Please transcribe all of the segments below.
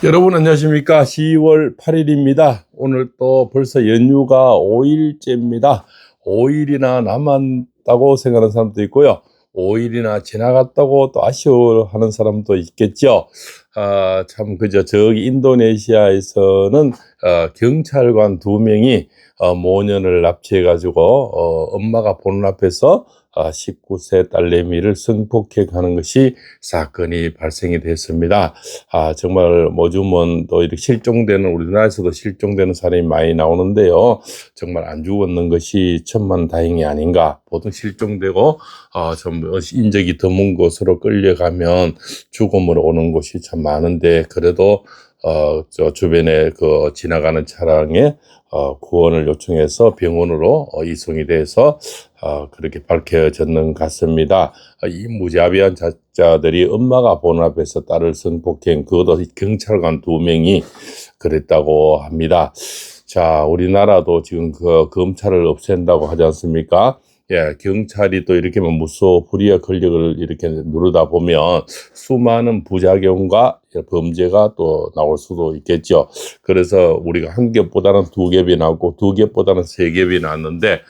여러분 안녕하십니까? 10월 8일입니다. 오늘 또 벌써 연휴가 5일째입니다. 5일이나 남았다고 생각하는 사람도 있고요. 5일이나 지나갔다고 또 아쉬워하는 사람도 있겠죠. 참 그저 저기 인도네시아에서는 경찰관 2명이 모녀를 납치해가지고 엄마가 보는 앞에서 19세 딸내미를 성폭행하는 것이 사건이 발생이 됐습니다. 정말 요즘은 또 이렇게 실종되는, 우리나라에서도 실종되는 사람이 많이 나오는데요. 정말 안 죽었는 것이 천만다행이 아닌가. 보통 실종되고 좀 인적이 드문 곳으로 끌려가면 죽음으로 오는 곳이 참 많은데, 그래도 저 주변에 지나가는 차량에 구원을 요청해서 병원으로 이송이 돼서 그렇게 밝혀졌는 것 같습니다. 이 무자비한 자자들이 엄마가 보는 앞에서 딸을 성폭행, 그것도 경찰관 2명이 그랬다고 합니다. 자, 우리나라도 지금 검찰을 없앤다고 하지 않습니까? 예, 경찰이 또 이렇게 불이의 권력을 이렇게 누르다 보면 수많은 부작용과 범죄가 또 나올 수도 있겠죠. 그래서 우리가 한 겹보다는 2겹이 나고 2겹보다는 3겹이 났는데,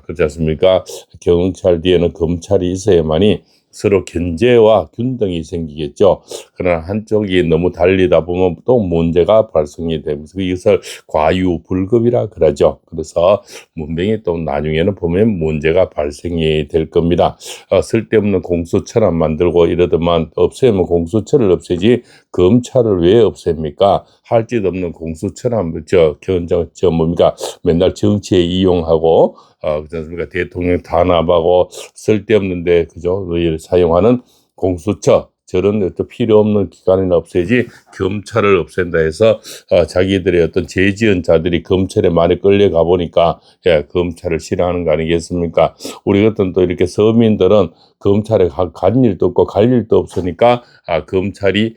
그렇지 않습니까? 경찰 뒤에는 검찰이 있어야만이 서로 견제와 균등이 생기겠죠. 그러나 한쪽이 너무 달리다 보면 또 문제가 발생이 되면서 이것을 과유불급이라 그러죠. 그래서 분명히 또 나중에는 보면 문제가 발생이 될 겁니다. 쓸데없는 공수처를 만들고 이러더만 없애면 공수처를 없애지 검찰을 왜 없앱니까? 할 짓 없는 공수처는 맨날 정치에 이용하고 그렇습니까? 대통령 탄압하고 쓸데없는데 그죠? 사용하는 공수처, 저런 어떤 필요 없는 기관을 없애지 검찰을 없앤다 해서 자기들의 어떤 죄 지은 자들이 검찰에 많이 끌려가 보니까 검찰을 싫어하는 거 아니겠습니까? 우리 같은 또 이렇게 서민들은 검찰에 간 일도 없고 갈 일도 없으니까 검찰이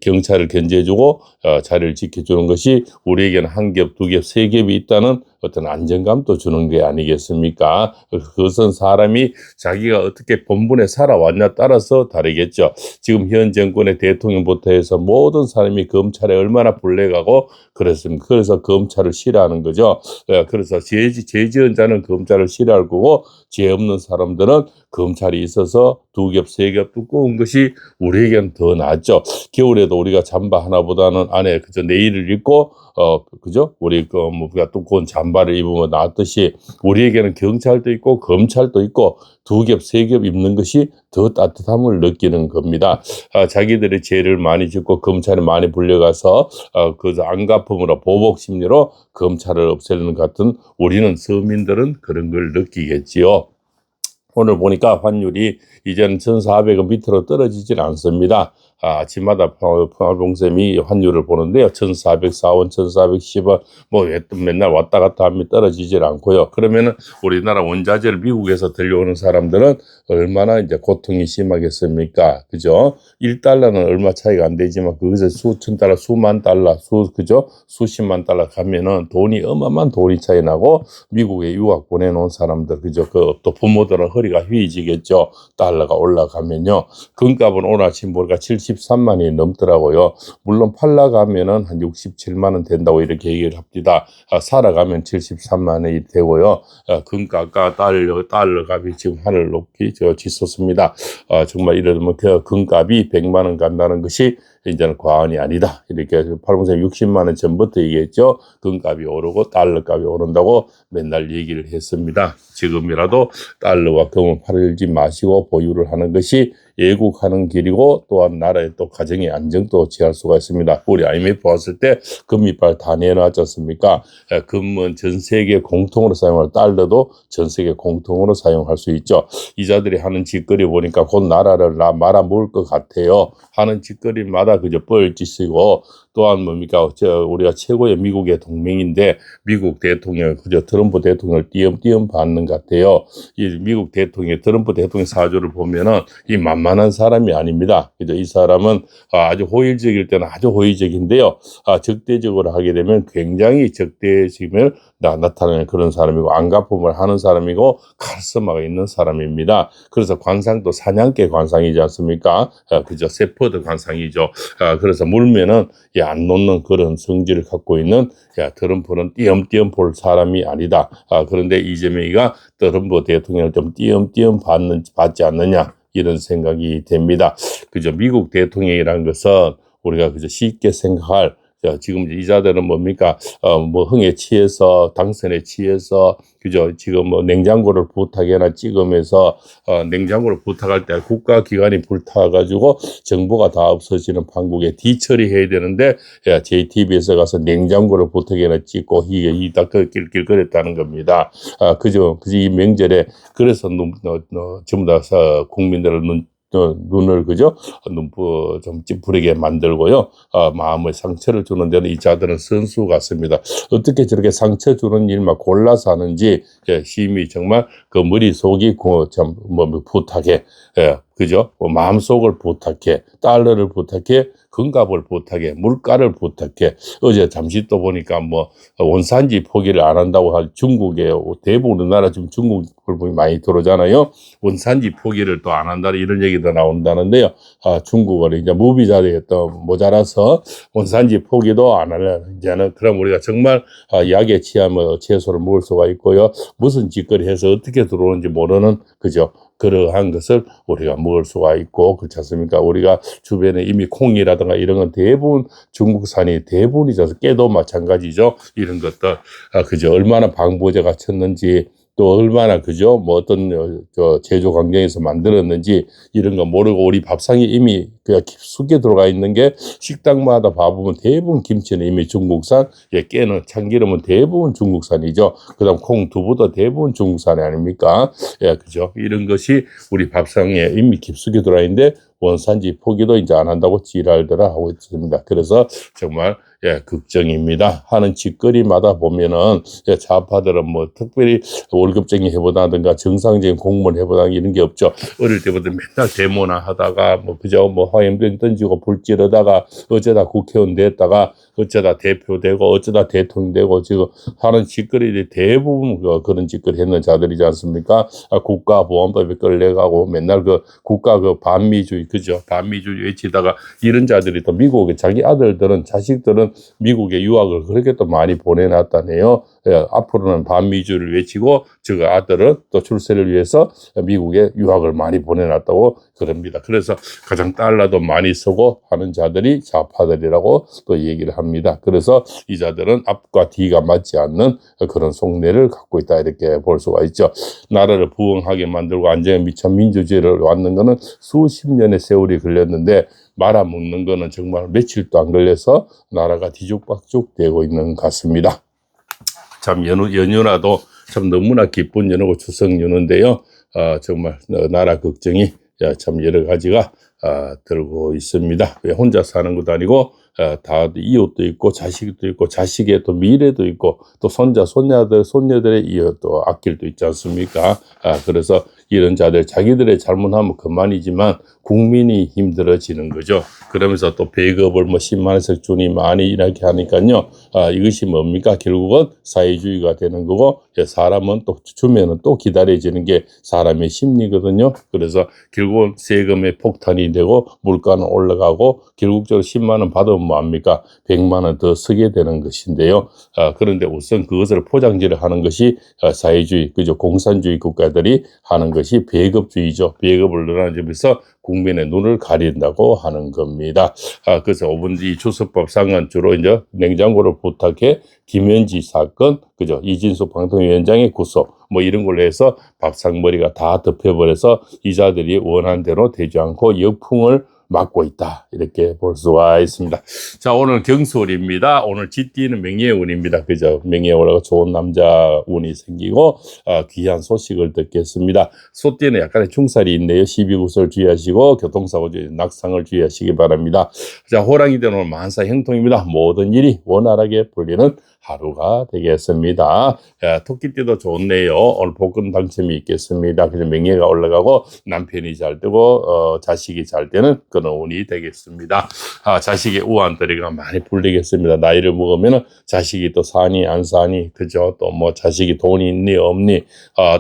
경찰을 견제해주고 자리를 지켜주는 것이 우리에게는 한 겹, 2겹, 3겹이 있다는 어떤 안정감도 주는 게 아니겠습니까? 그것은 사람이 자기가 어떻게 본분에 살아왔냐 따라서 다르겠죠. 지금 현 정권의 대통령부터 해서 모든 사람이 검찰에 얼마나 불려가고 그랬습니까? 그래서 검찰을 싫어하는 거죠. 그래서 죄 지은 자는 검찰을 싫어할 거고 죄 없는 사람들은 검찰이 있어서 2겹, 3겹 두꺼운 것이 우리에게는 더 낫죠. 겨울에도 우리가 잠바 하나보다는 안에 그저 내일을 입고 그죠? 우리 우리가 두꺼운 잠바를 입으면 낫듯이 우리에게는 경찰도 있고 검찰도 있고 2겹, 3겹 입는 것이 더 따뜻함을 느끼는 겁니다. 자기들의 죄를 많이 짓고 검찰에 많이 불려가서 그 안갚음으로 보복 심리로 검찰을 없애는 것 같은 우리는 서민들은 그런 걸 느끼겠지요. 오늘 보니까 환율이 이제는 1,400원 밑으로 떨어지질 않습니다. 아침마다 봉쌤이 환율을 보는데요. 1,404원, 1,410원, 맨날 왔다 갔다 하면 떨어지질 않고요. 그러면은 우리나라 원자재를 미국에서 들려오는 사람들은 얼마나 이제 고통이 심하겠습니까? 그죠? 1달러는 얼마 차이가 안 되지만 거기서 수천 달러, 수만 달러, 그죠? 수십만 달러 가면은 어마어마한 돈이 차이 나고 미국에 유학 보내놓은 사람들, 그죠? 또 부모들은 허리가 휘어지겠죠. 달러가 올라가면요. 금값은 오늘 아침 보니까 73만 원이 넘더라고요. 물론 팔라가면은 한 67만 원 된다고 이렇게 얘기를 합니다. 살아가면 73만 원이 되고요. 금값과 달러 값이 지금 하늘 높이 치솟습니다. 정말 이러면 금값이 100만 원 간다는 것이 이제는 과언이 아니다. 이렇게 팔봉생 60만 원 전부터 얘기했죠. 금값이 오르고 달러 값이 오른다고 맨날 얘기를 했습니다. 지금이라도 달러와 금을 팔지 마시고 보유를 하는 것이 애국하는 길이고 또한 나라의 또 가정의 안정도 취할 수가 있습니다. 우리 IMF 왔을 때 금이빨 다 내놨지 않습니까? 금은 전 세계 공통으로 사용할, 달러도 전 세계 공통으로 사용할 수 있죠. 이자들이 하는 짓거리 보니까 곧 나라를 말아먹을 것 같아요. 하는 짓거리마다 그저 뻘짓이고 또한 우리가 최고의 미국의 동맹인데 미국 대통령, 그저 트럼프 대통령을 띄엄띄엄 받는 것 같아요. 이 미국 대통령, 트럼프 대통령 사주를 보면은 이 만만한 사람이 아닙니다. 그죠? 이 사람은 아주 호의적일 때는 아주 호의적인데요. 적대적으로 하게 되면 굉장히 적대심을 나타내는 그런 사람이고 안갚음을 하는 사람이고 카리스마가 있는 사람입니다. 그래서 관상도 사냥개 관상이지 않습니까? 그죠? 세포드 관상이죠. 그래서 물면은 안 놓는 그런 성질을 갖고 있는 트럼프는 띄엄띄엄 볼 사람이 아니다. 그런데 이재명이가 트럼프 대통령을 좀 띄엄띄엄 받지 않느냐 이런 생각이 됩니다. 그죠? 미국 대통령이라는 것은 우리가 그저 쉽게 생각할 지금 이 자들은 뭡니까? 뭐 흥에 취해서 당선에 취해서 그죠? 지금 뭐 냉장고를 부탁해나 찍으면서 냉장고를 부탁할 때 국가기관이 불타가지고 정보가 다 없어지는 판국에 뒤처리해야 되는데 JTBC에 가서 냉장고를 부탁해나 찍고 이게 이다 낄낄거렸다는 겁니다. 그죠? 이 명절에 그래서 전부 다 국민들을 눈을 그죠? 좀 찌푸리게 만들고요. 마음의 상처를 주는 데는 이 자들은 선수 같습니다. 어떻게 저렇게 상처 주는 일만 골라서 하는지 심히 정말 그 머릿속이 참 부탁해. 그죠? 마음속을 부탁해. 달러를 부탁해. 금값을 부탁해. 물가를 부탁해. 어제 잠시 또 보니까 원산지 포기를 안 한다고 할 중국에 대부분 우리나라 지금 중국을 많이 들어오잖아요. 원산지 포기를 또 안 한다 이런 얘기도 나온다는데요. 중국은 이제 무비자들이 또 모자라서 원산지 포기도 안 하려 이제는 그럼 우리가 정말 약에 취하면 채소를 먹을 수가 있고요. 무슨 짓거리 해서 어떻게 들어오는지 모르는 그죠? 그러한 것을 우리가 먹을 수가 있고 그렇지 않습니까? 우리가 주변에 이미 콩이라든가 이런 건 대부분 중국산이 대부분이죠. 깨도 마찬가지죠. 이런 것들 그죠? 얼마나 방부제가 쳤는지 또 얼마나 그죠? 어떤 제조 광장에서 만들었는지 이런 거 모르고 우리 밥상에 이미 그냥 깊숙이 들어가 있는 게 식당마다 봐보면 대부분 김치는 이미 중국산, 깨는 참기름은 대부분 중국산이죠. 그다음 콩, 두부도 대부분 중국산이 아닙니까? 그죠? 이런 것이 우리 밥상에 이미 깊숙이 들어가 있는데 원산지 포기도 이제 안 한다고 지랄들을 하고 있습니다. 그래서 정말 걱정입니다. 하는 짓거리마다 보면은 좌파들은 특별히 월급쟁이 해보다든가 정상적인 공무원 해보다 이런 게 없죠. 어릴 때부터 맨날 데모나 하다가 그저 화염병 던지고 불 지르다가 어쩌다 국회의원 됐다가 어쩌다 대표 되고 어쩌다 대통령 되고 지금 하는 짓거리들이 대부분 그런 짓거리 했는 자들이지 않습니까? 국가보안법에 끌려가고 맨날 국가 반미주의 그죠? 반미주의 외치다가 이런 자들이 또 미국에 자기 아들들은 자식들은 미국에 유학을 그렇게 또 많이 보내놨다네요. 앞으로는 반미주의를 외치고 저 아들은 또 출세를 위해서 미국에 유학을 많이 보내놨다고 그럽니다. 그래서 가장 달러도 많이 쓰고 하는 자들이 좌파들이라고 또 얘기를 합니다. 그래서 이 자들은 앞과 뒤가 맞지 않는 그런 속내를 갖고 있다 이렇게 볼 수가 있죠. 나라를 부흥하게 만들고 안정에 미쳐 민주주의를 왔는 거는 수십 년의 세월이 걸렸는데 말아먹는 거는 정말 며칠도 안 걸려서 나라가 뒤죽박죽 되고 있는 것 같습니다. 참 연휴라도 참 너무나 기쁜 연휴고 추석 연휴인데요. 정말 나라 걱정이 참 여러 가지가 들고 있습니다. 왜 혼자 사는 것도 아니고 다 이웃도 있고 자식도 있고 자식의 또 미래도 있고 또 손녀들의 이웃도 아낄도 있지 않습니까? 그래서 이런 자들 자기들의 잘못하면 그만이지만 국민이 힘들어지는 거죠. 그러면서 또 배급을 10만 원씩 주니 많이 이렇게 하니까요. 이것이 뭡니까? 결국은 사회주의가 되는 거고 사람은 또 주면은 또 기다려지는 게 사람의 심리거든요. 그래서 결국은 세금의 폭탄이 되고 물가는 올라가고 결국적으로 10만 원 받으면 뭐합니까? 100만 원 더 쓰게 되는 것인데요. 그런데 우선 그것을 포장지를 하는 것이 사회주의, 그죠? 공산주의 국가들이 하는 것이 배급주의죠. 배급을 늘어나면서 국민의 눈을 가린다고 하는 겁니다. 그래서 5분지 주석법상은 주로 이제 냉장고를 부탁해 김현지 사건, 그죠? 이진숙 방통위원장의 구속, 이런 걸로 해서 밥상머리가 다 덮여버려서 이자들이 원하는 대로 되지 않고 역풍을 맞고 있다. 이렇게 볼 수가 있습니다. 자, 오늘 경솔입니다. 오늘 쥐띠는 명예운입니다. 그죠? 명예운하고 좋은 남자 운이 생기고, 귀한 소식을 듣겠습니다. 소띠는 약간의 충살이 있네요. 시비구설 주의하시고, 교통사고 주의, 낙상을 주의하시기 바랍니다. 자, 호랑이 되는 오늘 만사 형통입니다. 모든 일이 원활하게 풀리는 하루가 되겠습니다. 토끼띠도 좋네요. 오늘 복권 당첨이 있겠습니다. 그래서 명예가 올라가고, 남편이 잘 되고, 자식이 잘 되는 그런 운이 되겠습니다. 자식의 우환떨이가 많이 풀리겠습니다. 나이를 먹으면 자식이 또 사니 안 사니, 그죠? 또 뭐 자식이 돈이 있니 없니,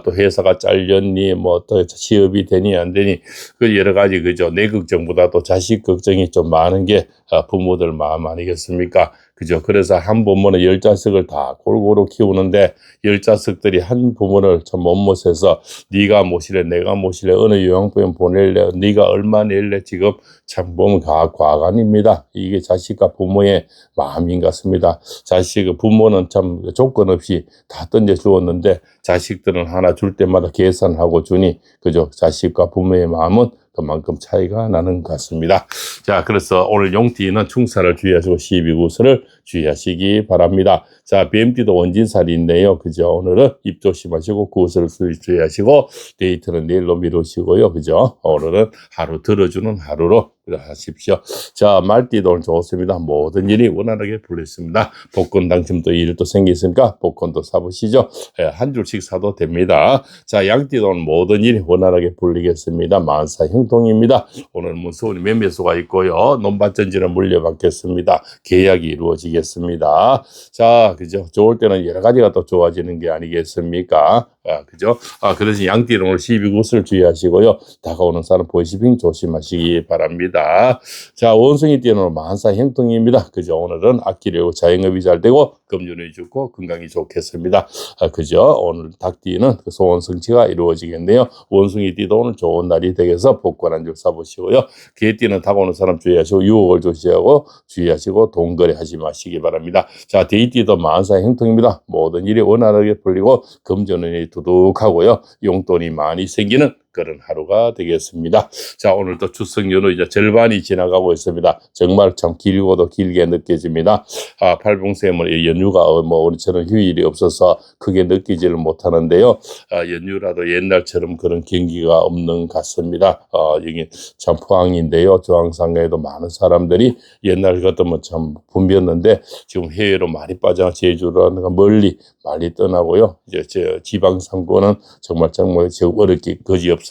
또 회사가 잘렸니, 뭐 또 취업이 되니 안 되니, 그 여러 가지, 그죠? 내 걱정보다 또 자식 걱정이 좀 많은 게 부모들 마음 아니겠습니까? 그죠? 그래서 한 부모는 10자식을 다 골고루 키우는데 10자식들이 한 부모를 참 못못해서 네가 모실래 내가 모실래 어느 요양병원 보낼래 네가 얼마 낼래, 지금 참 보면 과간입니다. 이게 자식과 부모의 마음인 것 같습니다. 부모는 참 조건 없이 다 던져 주었는데 자식들은 하나 줄 때마다 계산하고 주니, 그죠? 자식과 부모의 마음은 그만큼 차이가 나는 것 같습니다. 자, 그래서 오늘 용띠는 충사를 주의하시고 12구설을 주의하시기 바랍니다. 자, 뱀띠도 원진살인데요. 그죠? 오늘은 입 조심하시고 구설을 주의하시고, 데이트는 내일로 미루시고요. 그죠? 오늘은 하루 들어주는 하루로 하십시오. 자, 말띠도 오늘 좋습니다. 모든 일이 원활하게 풀렸습니다. 복권 당첨도 일도 생기니까 복권도 사보시죠. 한 줄씩 사도 됩니다. 자, 양띠도 오늘 모든 일이 원활하게 풀리겠습니다. 만사 형통입니다. 오늘 무서운 매매수가 있고요. 논밭전지는 물려받겠습니다. 계약이 이루어지겠습니다. 자, 그죠? 좋을 때는 여러 가지가 또 좋아지는 게 아니겠습니까? 그죠? 그래서 양띠는 오늘 12구슬 주의하시고요. 다가오는 사람 보이시빙 조심하시기 바랍니다. 자, 원숭이 띠는 만사 형통입니다. 그죠? 오늘은 아끼려고 자영업이 잘 되고 금전이 좋고 건강이 좋겠습니다. 그죠? 오늘 닭띠는 소원 성취가 이루어지겠네요. 원숭이 띠도 오늘 좋은 날이 되겠어 복권 한 줄 사보시고요. 개띠는 다가오는 사람 주의하시고 유혹을 주의하시고 돈거래 하지 마시기 바랍니다. 자, 돼지띠도 만사 형통입니다. 모든 일이 원활하게 풀리고 금전운이 두둑하고요. 용돈이 많이 생기는 그런 하루가 되겠습니다. 자, 오늘도 추석 연휴 이제 절반이 지나가고 있습니다. 정말 참 길고도 길게 느껴집니다. 팔봉쌤은 연휴가 뭐 우리처럼 휴일이 없어서 크게 느끼지를 못하는데요. 연휴라도 옛날처럼 그런 경기가 없는 것 같습니다. 여기 참 포항인데요. 조항상가에도 많은 사람들이 옛날 같으면 참 붐볐는데 지금 해외로 많이 빠져 제주로 멀리 떠나고요. 이제 지방 상권은 정말 지금 어렵게 거지 없습니다.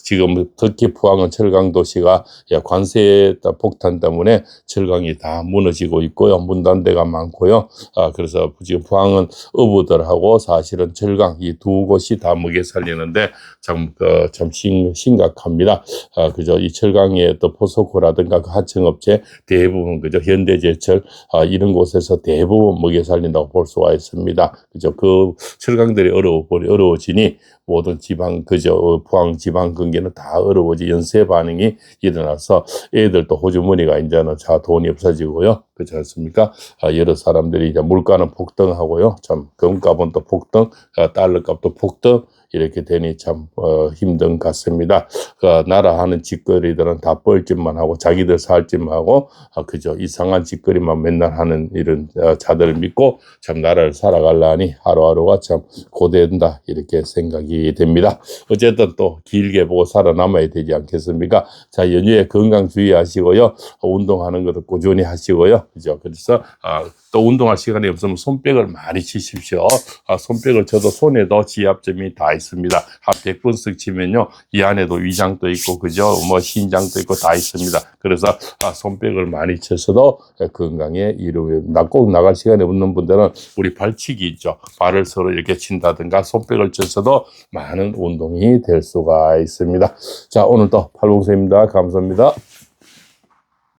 지금 특히 포항은 철강 도시가 관세 폭탄 때문에 철강이 다 무너지고 있고요. 문단 데가 많고요. 그래서 지금 포항은 어부들하고 사실은 철강 이 두 곳이 다 먹여 살리는데 참 심각합니다. 그죠? 이 철강의 또 포스코라든가 그 하청업체 대부분 그죠? 현대제철 이런 곳에서 대부분 먹여 살린다고 볼 수가 있습니다. 그죠? 그 철강들이 어려워지니 모든 지방 그저 포항 지방 근계는 다 어려워지 연쇄 반응이 일어나서 애들도 호주머니가 이제는 돈이 없어지고요. 그렇지 않습니까? 여러 사람들이 이제 물가는 폭등하고요. 참 금값은 또 폭등, 달러 값도 폭등. 이렇게 되니 참 힘든 것 같습니다. 나라 하는 짓거리들은 다 뻘짓만 하고 자기들 살 짓만 하고 그저 이상한 짓거리만 맨날 하는 이런 자들을 믿고 참 나라를 살아가려니 하루하루가 참 고된다 이렇게 생각이 됩니다. 어쨌든 또 길게 보고 살아남아야 되지 않겠습니까? 자, 연휴에 건강 주의하시고요. 운동하는 것도 꾸준히 하시고요. 그죠? 그래서 또 운동할 시간이 없으면 손뼉을 많이 치십시오. 손뼉을 쳐도 손에도 지압점이 다 있습니다. 한 100번씩 치면요. 이 안에도 위장도 있고, 그죠? 뭐 신장도 있고 다 있습니다. 그래서 손뼉을 많이 쳐서도 건강에 꼭 나갈 시간이 없는 분들은 우리 발치기 있죠. 발을 서로 이렇게 친다든가 손뼉을 쳐서도 많은 운동이 될 수가 있습니다. 자, 오늘도 팔봉쌤입니다. 감사합니다.